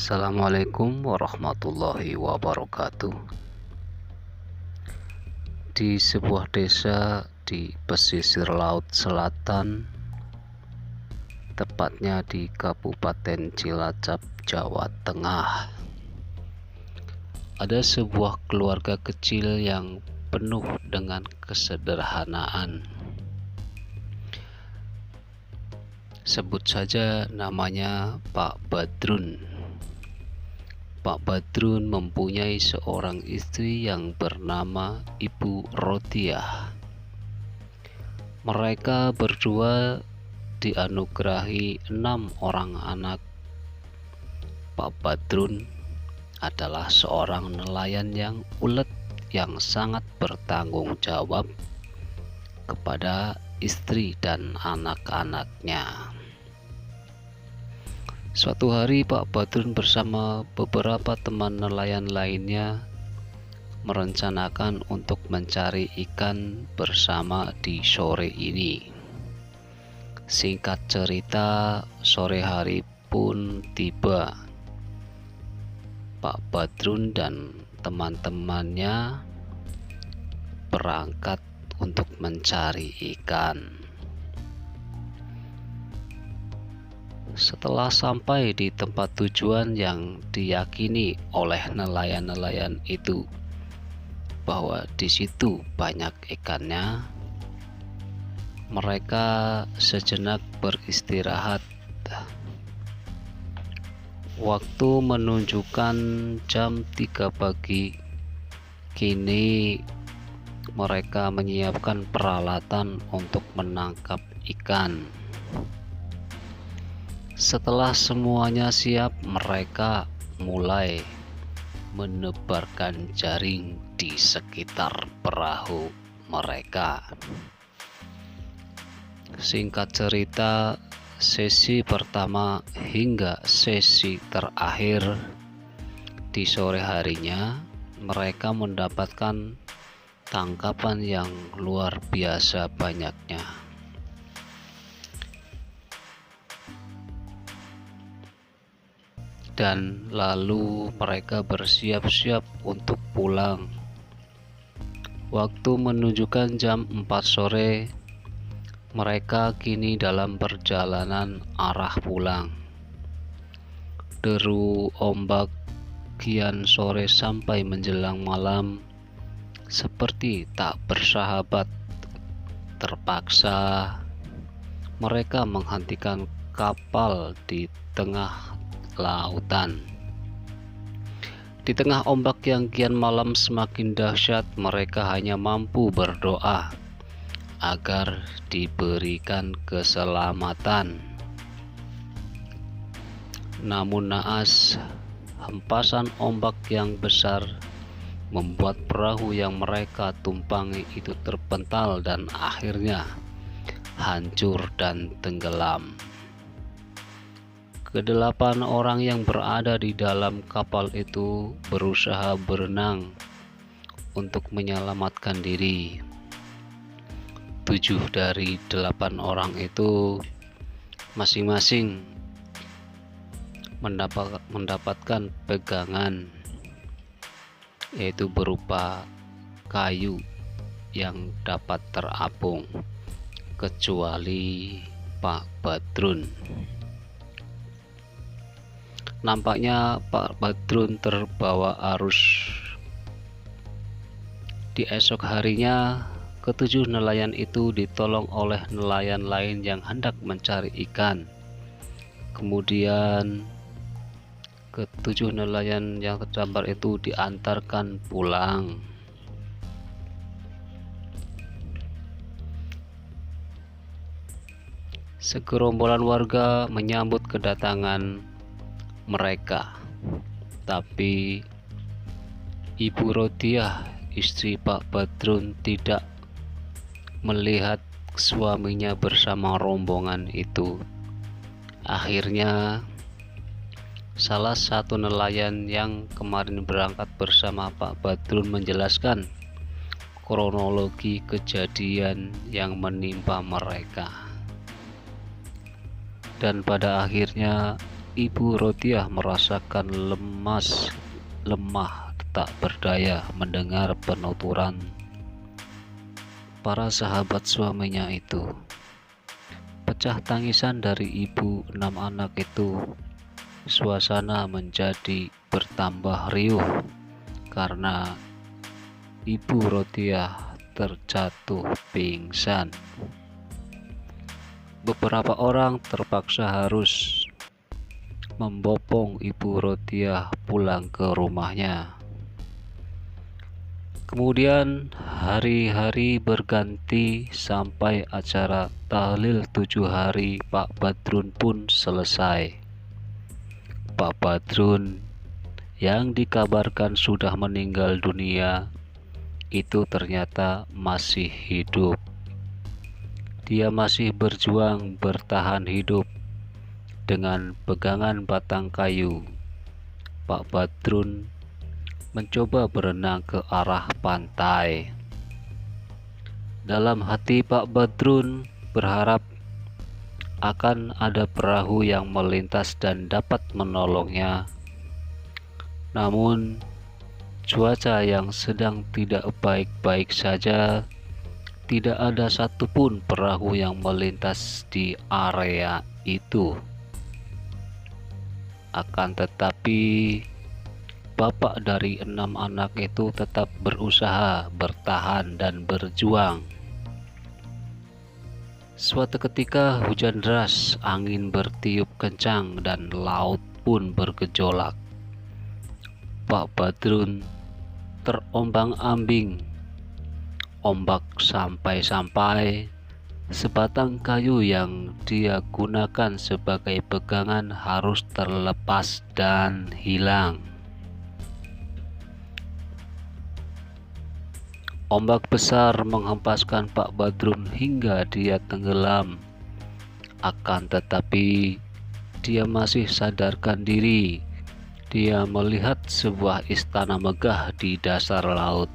Assalamualaikum warahmatullahi wabarakatuh. Di sebuah desa di pesisir laut selatan, tepatnya di Kabupaten Cilacap, Jawa Tengah, ada sebuah keluarga kecil yang penuh dengan kesederhanaan. Sebut saja namanya Pak Badrun. Pak Badrun mempunyai seorang istri yang bernama Ibu Rodiah. Mereka berdua dianugerahi 6 orang anak. Pak Badrun adalah seorang nelayan yang ulet, yang sangat bertanggung jawab kepada istri dan anak-anaknya. Suatu hari Pak Badrun bersama beberapa teman nelayan lainnya merencanakan untuk mencari ikan bersama di sore ini. Singkat cerita, sore hari pun tiba. Pak Badrun dan teman-temannya berangkat untuk mencari ikan. Setelah sampai di tempat tujuan yang diyakini oleh nelayan-nelayan itu bahwa di situ banyak ikannya, mereka sejenak beristirahat. Waktu menunjukkan jam 3 pagi. Kini mereka menyiapkan peralatan untuk menangkap ikan. Setelah semuanya siap, mereka mulai menebarkan jaring di sekitar perahu mereka. Singkat cerita, sesi pertama hingga sesi terakhir di sore harinya, mereka mendapatkan tangkapan yang luar biasa banyaknya. Dan lalu mereka bersiap-siap untuk pulang. Waktu menunjukkan jam 4 sore, mereka kini dalam perjalanan arah pulang. Deru ombak kian sore sampai menjelang malam seperti tak bersahabat. Terpaksa mereka menghentikan kapal di tengah lautan. Di tengah ombak yang kian malam semakin dahsyat, mereka hanya mampu berdoa agar diberikan keselamatan. Namun naas, hempasan ombak yang besar membuat perahu yang mereka tumpangi itu terpental dan akhirnya hancur dan tenggelam. Kedelapan orang yang berada di dalam kapal itu berusaha berenang untuk menyelamatkan diri. 7 dari 8 orang itu masing-masing mendapatkan pegangan, yaitu berupa kayu yang dapat terapung, kecuali Pak Badrun. Nampaknya Pak Badrun terbawa arus. Di esok harinya, ke-7 nelayan itu ditolong oleh nelayan lain yang hendak mencari ikan. Kemudian ke-7 nelayan yang terdampar itu diantarkan pulang. Segerombolan warga menyambut kedatangan mereka, tapi Ibu Rodiah, istri Pak Badrun, tidak melihat suaminya bersama rombongan itu. Akhirnya salah satu nelayan yang kemarin berangkat bersama Pak Badrun menjelaskan kronologi kejadian yang menimpa mereka. Dan pada akhirnya Ibu Rodiah merasakan lemah, tak berdaya mendengar penuturan para sahabat suaminya itu. Pecah tangisan dari ibu 6 anak itu. Suasana menjadi bertambah riuh karena Ibu Rodiah terjatuh pingsan. Beberapa orang terpaksa harus membopong Ibu Rodiah pulang ke rumahnya. Kemudian hari-hari berganti sampai acara tahlil 7 hari Pak Badrun pun selesai. Pak Badrun yang dikabarkan sudah meninggal dunia itu ternyata masih hidup. Dia masih berjuang bertahan hidup dengan pegangan batang kayu. Pak Badrun mencoba berenang ke arah pantai. Dalam hati Pak Badrun berharap akan ada perahu yang melintas dan dapat menolongnya. Namun cuaca yang sedang tidak baik-baik saja, tidak ada satupun perahu yang melintas di area itu. Akan tetapi bapak dari 6 anak itu tetap berusaha bertahan dan berjuang. Suatu ketika hujan deras, angin bertiup kencang dan laut pun bergejolak. Pak Badrun terombang-ambing. Ombak sampai-sampai sebatang kayu yang dia gunakan sebagai pegangan harus terlepas dan hilang. Ombak besar menghempaskan Pak Badrun hingga dia tenggelam. Akan tetapi dia masih sadarkan diri. Dia melihat sebuah istana megah di dasar laut.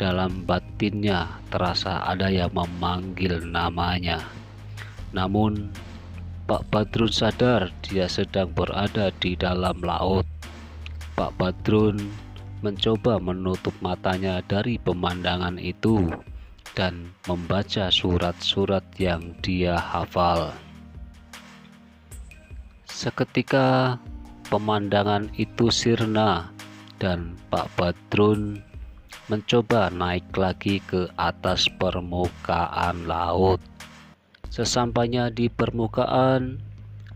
Dalam batinnya terasa ada yang memanggil namanya. Namun Pak Badrun sadar dia sedang berada di dalam laut. Pak Badrun mencoba menutup matanya dari pemandangan itu dan membaca surat-surat yang dia hafal. Seketika pemandangan itu sirna dan Pak Badrun mencoba naik lagi ke atas permukaan laut. Sesampainya di permukaan,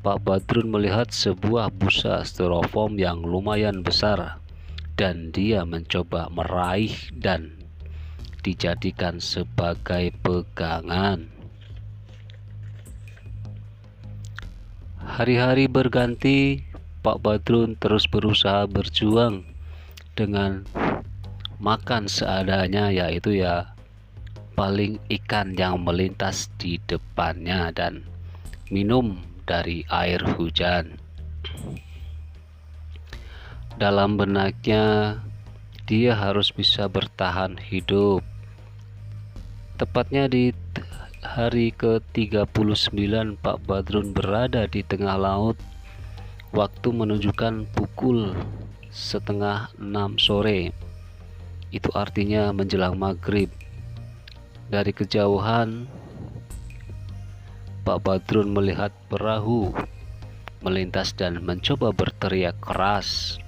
Pak Badrun melihat sebuah busa styrofoam yang lumayan besar dan dia mencoba meraih dan dijadikan sebagai pegangan. Hari-hari berganti, Pak Badrun terus berusaha berjuang dengan makan seadanya, yaitu paling ikan yang melintas di depannya dan minum dari air hujan. Dalam benaknya dia harus bisa bertahan hidup. Tepatnya di hari ke-39 Pak Badrun berada di tengah laut. Waktu menunjukkan pukul 5:30 sore. Itu artinya menjelang maghrib. Dari kejauhan Pak Badrun melihat perahu melintas dan mencoba berteriak keras.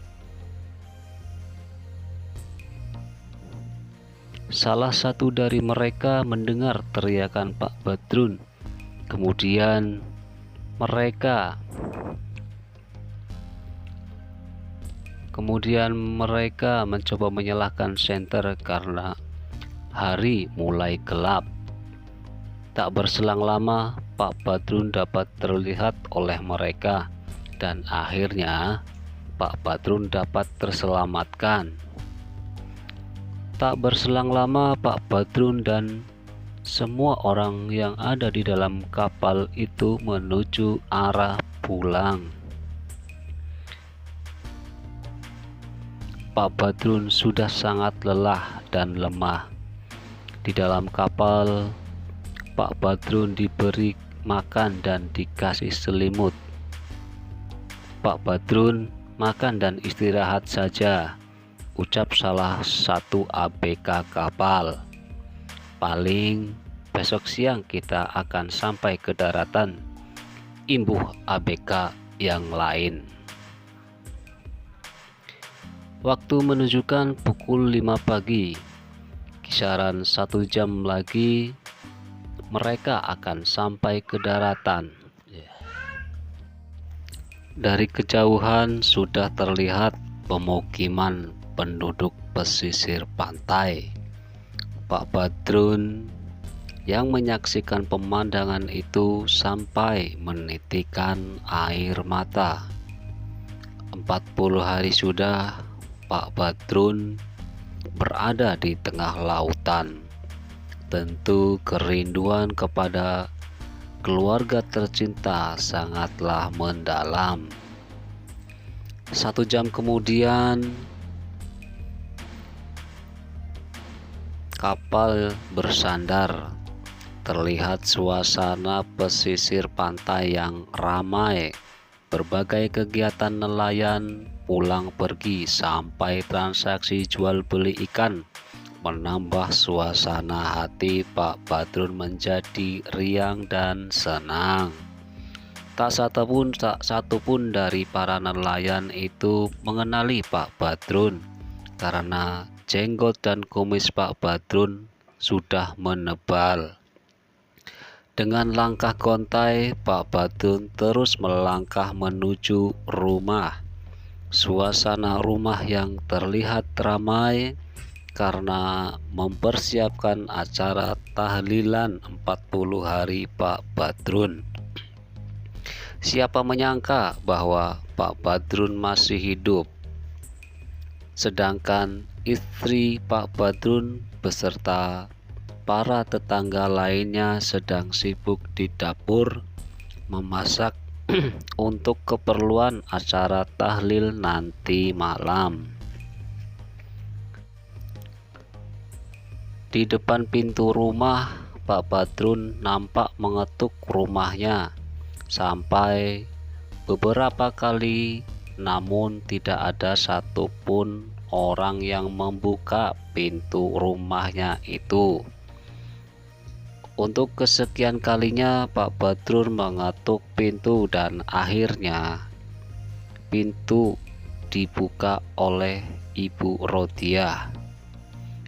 Salah satu dari mereka mendengar teriakan Pak Badrun. Kemudian mereka mencoba menyalakan senter karena hari mulai gelap. Tak berselang lama, Pak Badrun dapat terlihat oleh mereka dan akhirnya Pak Badrun dapat terselamatkan. Tak berselang lama, Pak Badrun dan semua orang yang ada di dalam kapal itu menuju arah pulang. Pak Badrun sudah sangat lelah dan lemah. Di dalam kapal, Pak Badrun diberi makan dan dikasih selimut. Pak Badrun, makan dan istirahat saja, ucap salah satu ABK kapal. Paling besok siang kita akan sampai ke daratan, imbuh ABK yang lain. Waktu menunjukkan pukul 5 pagi. Kisaran 1 jam lagi mereka akan sampai ke daratan. Dari kejauhan sudah terlihat pemukiman penduduk pesisir pantai. Pak Badrun yang menyaksikan pemandangan itu sampai menitikkan air mata. 40 hari sudah Pak Badrun berada di tengah lautan. Tentu kerinduan kepada keluarga tercinta sangatlah mendalam. 1 jam kemudian kapal bersandar. Terlihat suasana pesisir pantai yang ramai. Berbagai kegiatan nelayan pulang pergi sampai transaksi jual beli ikan menambah suasana hati Pak Badrun menjadi riang dan senang. Tak satu pun dari para nelayan itu mengenali Pak Badrun karena jenggot dan kumis Pak Badrun sudah menebal. Dengan langkah gontai, Pak Badrun terus melangkah menuju rumah. Suasana rumah yang terlihat ramai karena mempersiapkan acara tahlilan 40 hari Pak Badrun. Siapa menyangka bahwa Pak Badrun masih hidup, sedangkan istri Pak Badrun beserta para tetangga lainnya sedang sibuk di dapur memasak untuk keperluan acara tahlil nanti malam. Di depan pintu rumah, Pak Badrun nampak mengetuk rumahnya sampai beberapa kali, namun tidak ada satupun orang yang membuka pintu rumahnya itu. Untuk kesekian kalinya Pak Badrun mengetuk pintu dan akhirnya pintu dibuka oleh Ibu Rodiah.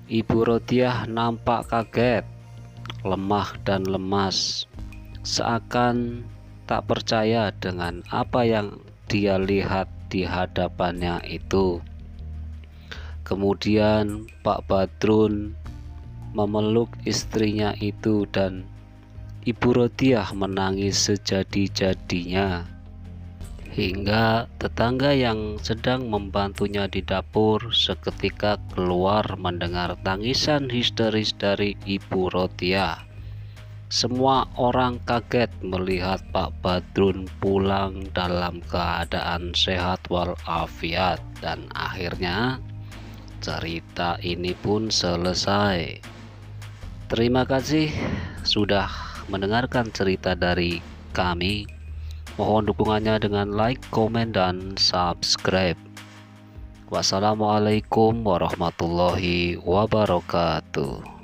Ibu Rodiah nampak kaget, lemah dan lemas, seakan tak percaya dengan apa yang dia lihat di hadapannya itu. Kemudian Pak Badrun memeluk istrinya itu dan Ibu Rodiah menangis sejadi-jadinya. Hingga tetangga yang sedang membantunya di dapur seketika keluar mendengar tangisan histeris dari Ibu Rodiah. Semua orang kaget melihat Pak Badrun pulang dalam keadaan sehat walafiat, dan akhirnya cerita ini pun selesai. Terima kasih sudah mendengarkan cerita dari kami. Mohon dukungannya dengan like, komen, dan subscribe. Wassalamualaikum warahmatullahi wabarakatuh.